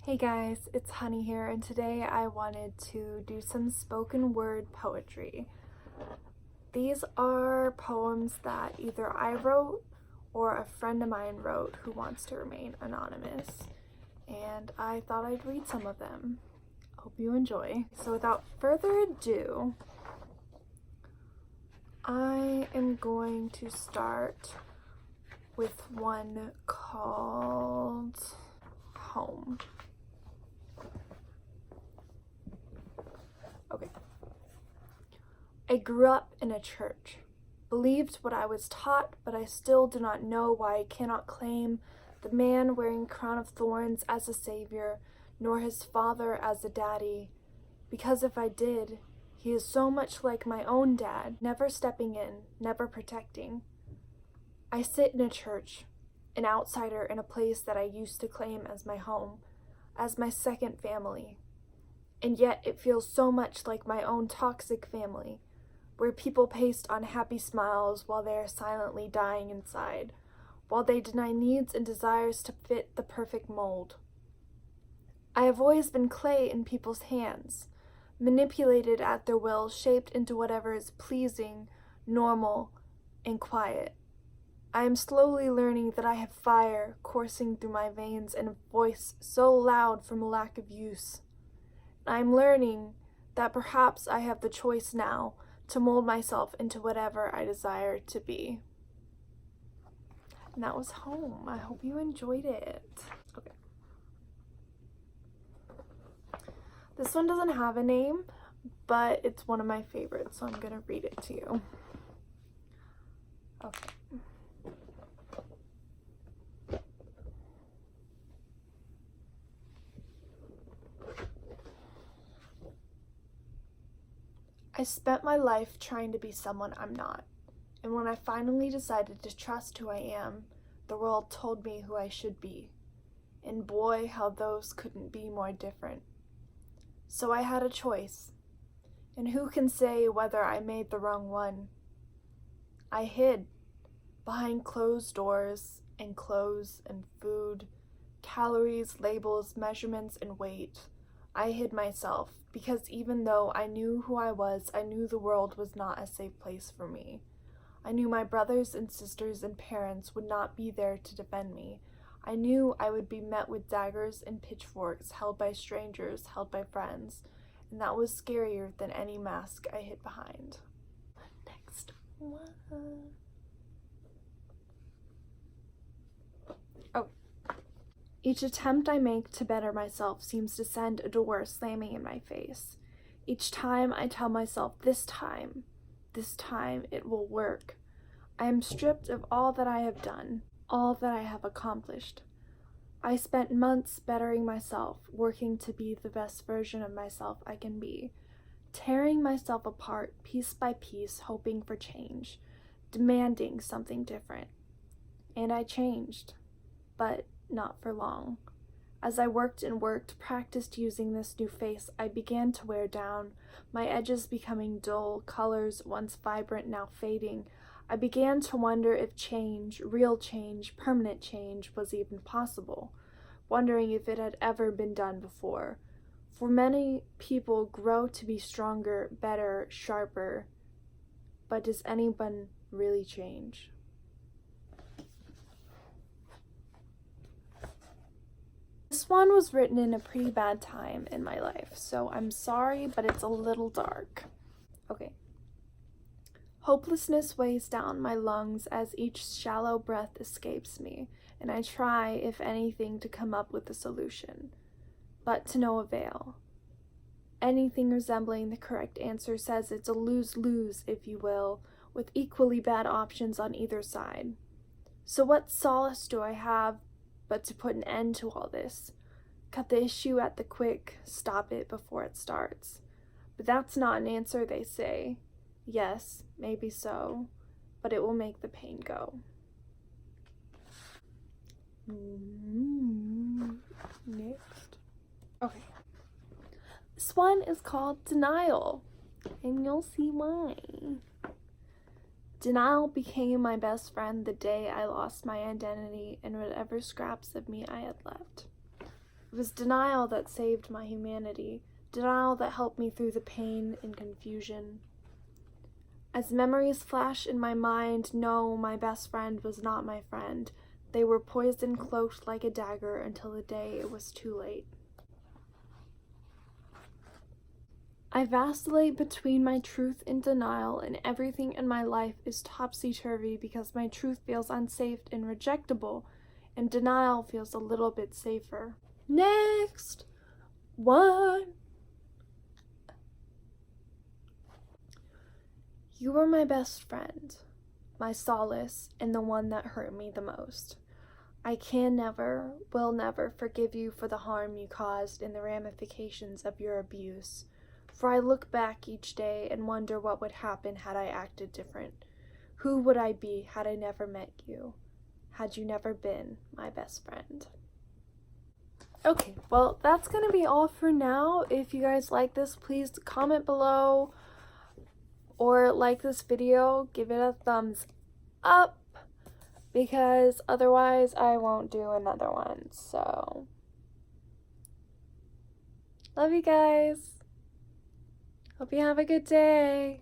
Hey guys, it's Honey here, and today I wanted to do some spoken word poetry. These are poems that either I wrote or a friend of mine wrote who wants to remain anonymous, and I thought I'd read some of them. Hope you enjoy. So without further ado, I am going to start with one called Home. Okay. I grew up in a church, believed what I was taught, but I still do not know why I cannot claim the man wearing crown of thorns as a savior, nor his father as a daddy, because if I did, he is so much like my own dad, never stepping in, never protecting. I sit in a church, an outsider in a place that I used to claim as my home, as my second family. And yet it feels so much like my own toxic family, where people paste on happy smiles while they are silently dying inside, while they deny needs and desires to fit the perfect mold. I have always been clay in people's hands, manipulated at their will, shaped into whatever is pleasing, normal, and quiet. I am slowly learning that I have fire coursing through my veins and a voice so loud from a lack of use. I'm learning that perhaps I have the choice now to mold myself into whatever I desire to be. And that was Home. I hope you enjoyed it. Okay. This one doesn't have a name, but it's one of my favorites, so I'm gonna read it to you. Okay. I spent my life trying to be someone I'm not, and when I finally decided to trust who I am, the world told me who I should be, and boy, how those couldn't be more different. So I had a choice, and who can say whether I made the wrong one? I hid behind closed doors and clothes and food, calories, labels, measurements, and weight. I hid myself because even though I knew who I was, I knew the world was not a safe place for me. I knew my brothers and sisters and parents would not be there to defend me. I knew I would be met with daggers and pitchforks held by strangers, held by friends, and that was scarier than any mask I hid behind. Next one. Oh. Each attempt I make to better myself seems to send a door slamming in my face. Each time I tell myself, this time it will work. I am stripped of all that I have done, all that I have accomplished. I spent months bettering myself, working to be the best version of myself I can be, tearing myself apart piece by piece, hoping for change, demanding something different. And I changed, but not for long. As I worked and worked, practiced using this new face, I began to wear down, my edges becoming dull, colors once vibrant now fading. I began to wonder if change, real change, permanent change, was even possible, wondering if it had ever been done before. For many people grow to be stronger, better, sharper, but does anyone really change? This one was written in a pretty bad time in my life, so I'm sorry, but it's a little dark. Okay. Hopelessness weighs down my lungs as each shallow breath escapes me, and I try, if anything, to come up with a solution, but to no avail. Anything resembling the correct answer says it's a lose-lose, if you will, with equally bad options on either side. So what solace do I have but to put an end to all this? Cut the issue at the quick, stop it before it starts. But that's not an answer, they say. Yes, maybe so, but it will make the pain go. Next. Okay. This one is called Denial, and you'll see why. Denial became my best friend the day I lost my identity and whatever scraps of me I had left. It was denial that saved my humanity, denial that helped me through the pain and confusion. As memories flash in my mind, no, my best friend was not my friend. They were poison cloaked like a dagger until the day it was too late. I vacillate between my truth and denial, and everything in my life is topsy-turvy because my truth feels unsafe and rejectable, and denial feels a little bit safer. Next one. You were my best friend, my solace, and the one that hurt me the most. I can never, will never forgive you for the harm you caused and the ramifications of your abuse. For I look back each day and wonder what would happen had I acted different. Who would I be had I never met you? Had you never been my best friend? Okay, well, that's gonna be all for now. If you guys like this, please comment below or like this video. Give it a thumbs up because otherwise I won't do another one. So, love you guys. Hope you have a good day.